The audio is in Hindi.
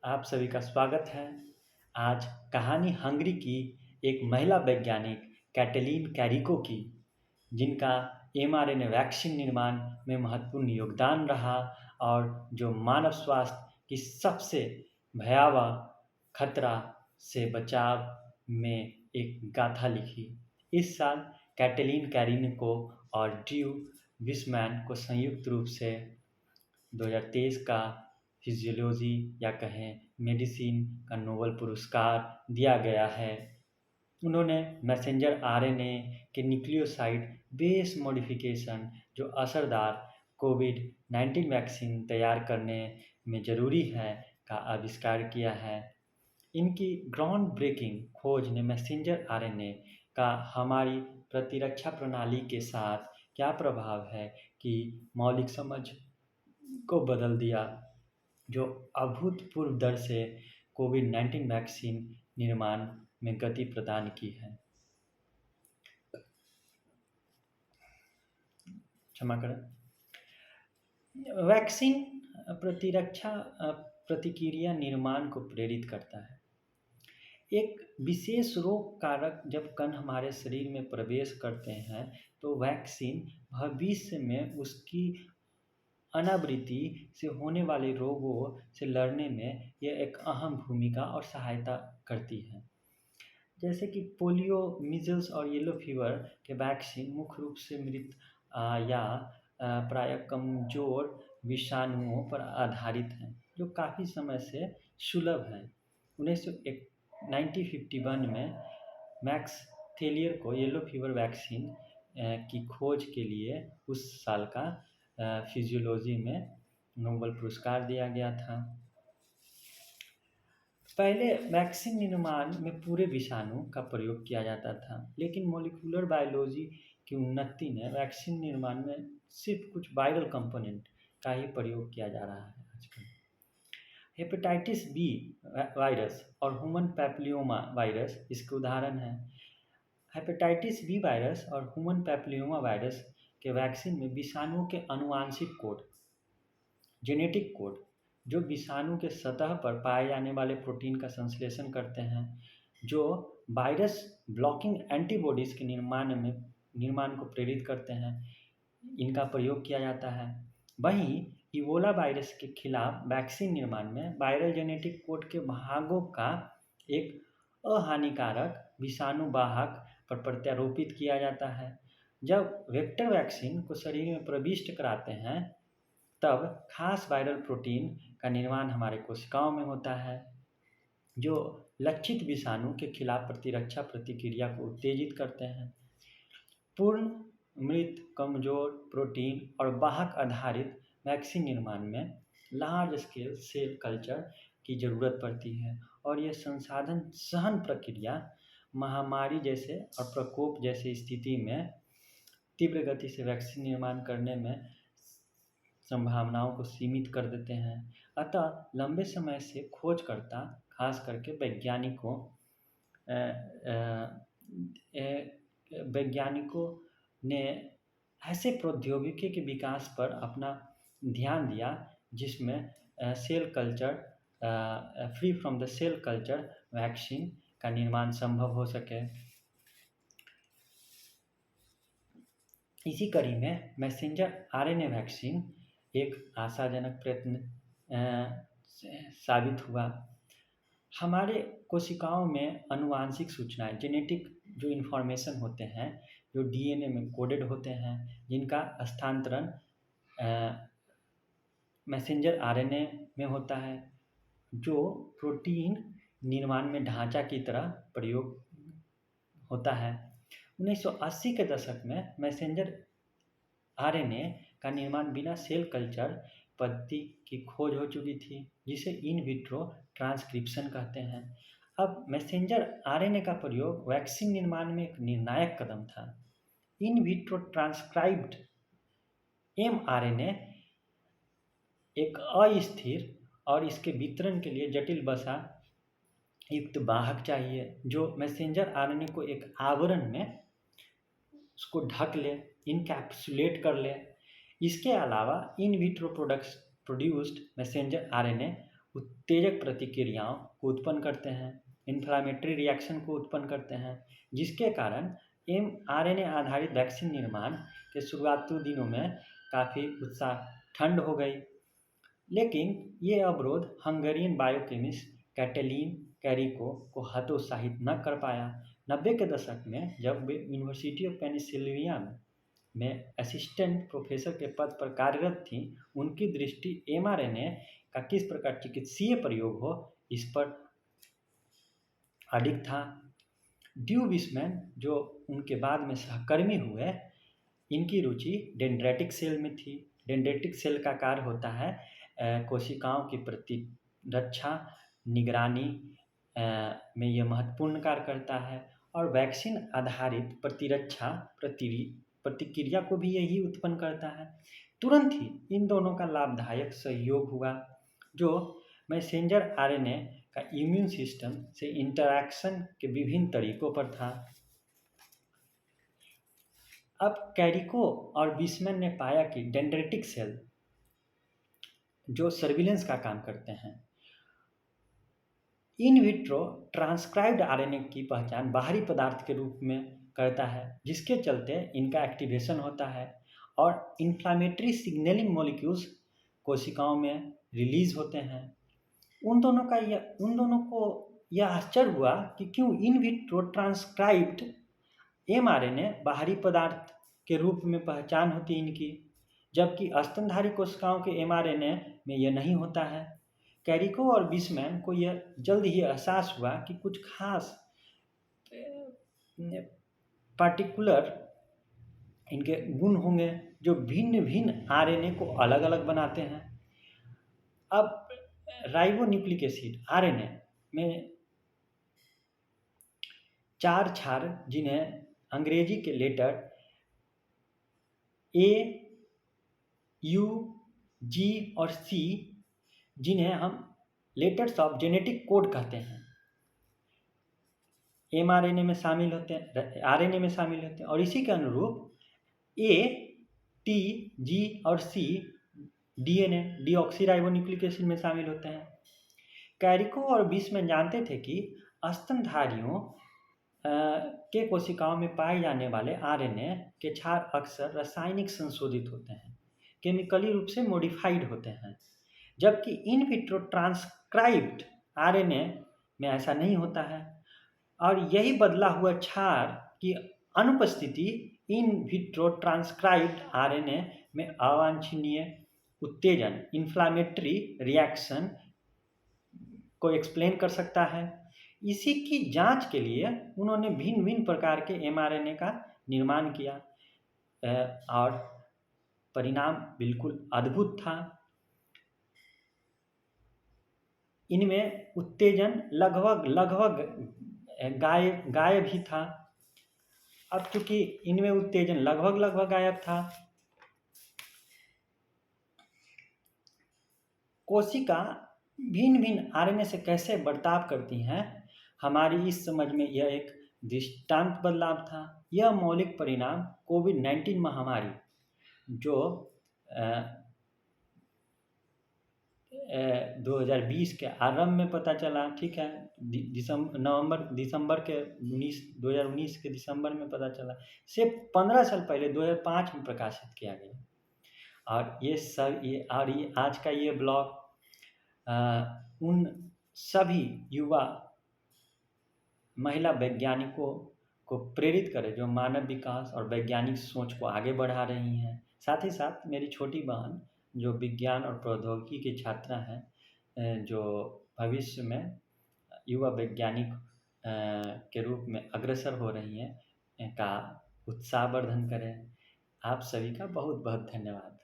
आप सभी का स्वागत है। आज कहानी हंगरी की एक महिला वैज्ञानिक कैटलीन कैरिको की, जिनका एमआरएनए वैक्सीन निर्माण में महत्वपूर्ण योगदान रहा और जो मानव स्वास्थ्य की सबसे भयावह खतरा से बचाव में एक गाथा लिखी। इस साल कैटलीन कैरिको और ड्रू विस्मैन को संयुक्त रूप से 2023 का फिजियोलॉजी या कहें मेडिसिन का नोबेल पुरस्कार दिया गया है। उन्होंने मैसेंजर आरएनए के न्यूक्लियोसाइड बेस मॉडिफिकेशन जो असरदार कोविड-19 वैक्सीन तैयार करने में ज़रूरी है का आविष्कार किया है। इनकी ग्राउंड ब्रेकिंग खोज ने मैसेंजर आरएनए का हमारी प्रतिरक्षा प्रणाली के साथ क्या प्रभाव है कि मौलिक समझ को बदल दिया, जो अभूतपूर्व दर से कोविड-19 वैक्सीन निर्माण में गति प्रदान की है। क्षमा करें। वैक्सीन प्रतिरक्षा प्रतिक्रिया निर्माण को प्रेरित करता है। एक विशेष रोग कारक जब कण हमारे शरीर में प्रवेश करते हैं तो वैक्सीन भविष्य में उसकी अनावृत्ति से होने वाले रोगों से लड़ने में यह एक अहम भूमिका और सहायता करती है। जैसे कि पोलियो, मीजल्स और येलो फीवर के वैक्सीन मुख्य रूप से मृत या प्रायः कमज़ोर विषाणुओं पर आधारित हैं, जो काफ़ी समय से सुलभ हैं। 1951 में मैक्स थेलियर को येलो फीवर वैक्सीन की खोज के लिए उस साल का फिजियोलॉजी में नोबेल पुरस्कार दिया गया था। पहले वैक्सीन निर्माण में पूरे विषाणु का प्रयोग किया जाता था, लेकिन मॉलिक्यूलर बायोलॉजी की उन्नति ने वैक्सीन निर्माण में सिर्फ कुछ वायरल कंपोनेंट का ही प्रयोग किया जा रहा है आजकल। हेपेटाइटिस बी वायरस और ह्यूमन पैपिलोमा वायरस इसके उदाहरण हैं। हेपेटाइटिस बी वायरस और ह्यूमन पैपिलोमा वायरस के वैक्सीन में विषाणुओं के आनुवांशिक कोड, जेनेटिक कोड, जो विषाणु के सतह पर पाए जाने वाले प्रोटीन का संश्लेषण करते हैं, जो वायरस ब्लॉकिंग एंटीबॉडीज़ के निर्माण को प्रेरित करते हैं, इनका प्रयोग किया जाता है। वहीं इबोला वायरस के खिलाफ वैक्सीन निर्माण में वायरल जेनेटिक कोड के भागों का एक अहानिकारक विषाणु वाहक पर प्रत्यारोपित किया जाता है। जब वेक्टर वैक्सीन को शरीर में प्रविष्ट कराते हैं, तब खास वायरल प्रोटीन का निर्माण हमारे कोशिकाओं में होता है, जो लक्षित विषाणु के खिलाफ प्रतिरक्षा प्रतिक्रिया को उत्तेजित करते हैं। पूर्ण मृत, कमजोर प्रोटीन और वाहक आधारित वैक्सीन निर्माण में लार्ज स्केल सेल कल्चर की ज़रूरत पड़ती है, और यह संसाधन सहन प्रक्रिया महामारी जैसे और प्रकोप जैसी स्थिति में तीव्र गति से वैक्सीन निर्माण करने में संभावनाओं को सीमित कर देते हैं। अतः लंबे समय से खोजकर्ता, खास करके वैज्ञानिकों ने ऐसे प्रौद्योगिकी के विकास पर अपना ध्यान दिया जिसमें cell culture, free from the cell culture vaccine का निर्माण संभव हो सके। इसी कड़ी में मैसेंजर आरएनए वैक्सीन एक आशाजनक प्रयत्न साबित हुआ। हमारे कोशिकाओं में आनुवांशिक सूचनाएं, जेनेटिक जो इन्फॉर्मेशन होते हैं, जो डीएनए में कोडेड होते हैं, जिनका हस्तांतरण मैसेंजर आरएनए में होता है, जो प्रोटीन निर्माण में ढांचा की तरह प्रयोग होता है। 1980 के दशक में मैसेंजर आरएनए का निर्माण बिना सेल कल्चर पद्धति की खोज हो चुकी थी, जिसे इन विट्रो ट्रांसक्रिप्शन कहते हैं। अब मैसेंजर आरएनए का प्रयोग वैक्सीन निर्माण में एक निर्णायक कदम था। इन विट्रो ट्रांसक्राइब्ड एमआरएनए एक अस्थिर और इसके वितरण के लिए जटिल वसा युक्त वाहक चाहिए, जो मैसेंजर आरएनए को एक आवरण में उसको ढक ले, इनकैप्सुलेट कर ले। इसके अलावा in vitro produced messenger RNA उत्तेजक प्रतिक्रियाओं को उत्पन्न करते हैं, इन्फ्लामेटरी रिएक्शन को उत्पन्न करते हैं, जिसके कारण mRNA आधारित वैक्सीन निर्माण के शुरुआती दिनों में काफ़ी उत्साह ठंड हो गई। लेकिन ये अवरोध हंगेरियन बायोकेमिस्ट कैटलीन कैरिको को हतोत्साहित न कर पाया। 90 के दशक में जब वे यूनिवर्सिटी ऑफ पेनिसिल्वेनिया में असिस्टेंट प्रोफेसर के पद पर कार्यरत थीं, उनकी दृष्टि mRNA का किस प्रकार चिकित्सीय प्रयोग हो इस पर अडिग था। ड्यू विस्मैन, जो उनके बाद में सहकर्मी हुए, इनकी रुचि डेंड्रेटिक सेल में थी। डेंड्रेटिक सेल का कार्य होता है कोशिकाओं की प्रतिरक्षा निगरानी में यह महत्वपूर्ण कार्य करता है, और वैक्सीन आधारित प्रतिरक्षा प्रतिक्रिया को भी यही उत्पन्न करता है। तुरंत ही इन दोनों का लाभदायक सहयोग हुआ, जो मैसेंजर आरएनए का इम्यून सिस्टम से इंटरैक्शन के विभिन्न तरीकों पर था। अब कैरिको और विस्मैन ने पाया कि डेंड्रेटिक सेल जो सर्विलेंस का काम करते हैं, इन विट्रो ट्रांसक्राइब्ड आरएनए की पहचान बाहरी पदार्थ के रूप में करता है, जिसके चलते इनका एक्टिवेशन होता है और इन्फ्लामेटरी सिग्नलिंग मॉलिक्यूल्स कोशिकाओं में रिलीज होते हैं। उन दोनों को यह आश्चर्य हुआ कि क्यों इन विट्रो ट्रांसक्राइब्ड mRNA बाहरी पदार्थ के रूप में पहचान होती है इनकी, जबकि स्तनधारी कोशिकाओं के mRNA में यह नहीं होता है। कैरिको और विस्मैन को यह जल्द ही एहसास हुआ कि कुछ खास पार्टिकुलर इनके गुण होंगे जो भिन्न भिन्न आरएनए को अलग अलग बनाते हैं। अब राइबोन्यूक्लिक एसिड आरएनए में 4 क्षार, जिन्हें अंग्रेजी के लेटर ए, यू, जी और सी, जिन्हें हम लेटर्स ऑफ जेनेटिक कोड कहते हैं, mRNA में शामिल होते हैं, आरएनए में शामिल होते हैं, और इसी के अनुरूप ए, टी, जी और सी डीएनए डीऑक्सीराइबोन्यूक्लिक एसिड में शामिल होते हैं। कैरिको और विस्मैन जानते थे कि स्तनधारियों के कोशिकाओं में पाए जाने वाले आरएनए के क्षार अक्सर रासायनिक संशोधित होते हैं, केमिकली रूप से मॉडिफाइड होते हैं, जबकि इन विट्रो ट्रांसक्राइब्ड आरएनए में ऐसा नहीं होता है, और यही बदला हुआ क्षार की अनुपस्थिति इन विट्रो ट्रांसक्राइब्ड आरएनए में अवांछनीय उत्तेजन इन्फ्लामेटरी रिएक्शन को एक्सप्लेन कर सकता है। इसी की जांच के लिए उन्होंने भिन्न भिन्न प्रकार के mRNA का निर्माण किया और परिणाम बिल्कुल अद्भुत था। इनमें उत्तेजन लगभग गायब ही था। अब चूंकि इनमें उत्तेजन लगभग गायब था, कोशिका भिन्न भिन्न आरएनए से कैसे बर्ताव करती हैं, हमारी इस समझ में यह एक दृष्टांत बदलाव था। यह मौलिक परिणाम कोविड-19 महामारी जो 2020 के आरंभ में पता चला, ठीक है, दिसंबर के 2019 के दिसंबर में पता चला, से 15 साल पहले 2005 में प्रकाशित किया गया। और ये आज का ये ब्लॉग उन सभी युवा महिला वैज्ञानिकों को प्रेरित करे जो मानव विकास और वैज्ञानिक सोच को आगे बढ़ा रही हैं। साथ ही साथ मेरी छोटी बहन जो विज्ञान और प्रौद्योगिकी की छात्रा हैं, जो भविष्य में युवा वैज्ञानिक के रूप में अग्रसर हो रही हैं, का उत्साहवर्धन करें। आप सभी का बहुत बहुत धन्यवाद।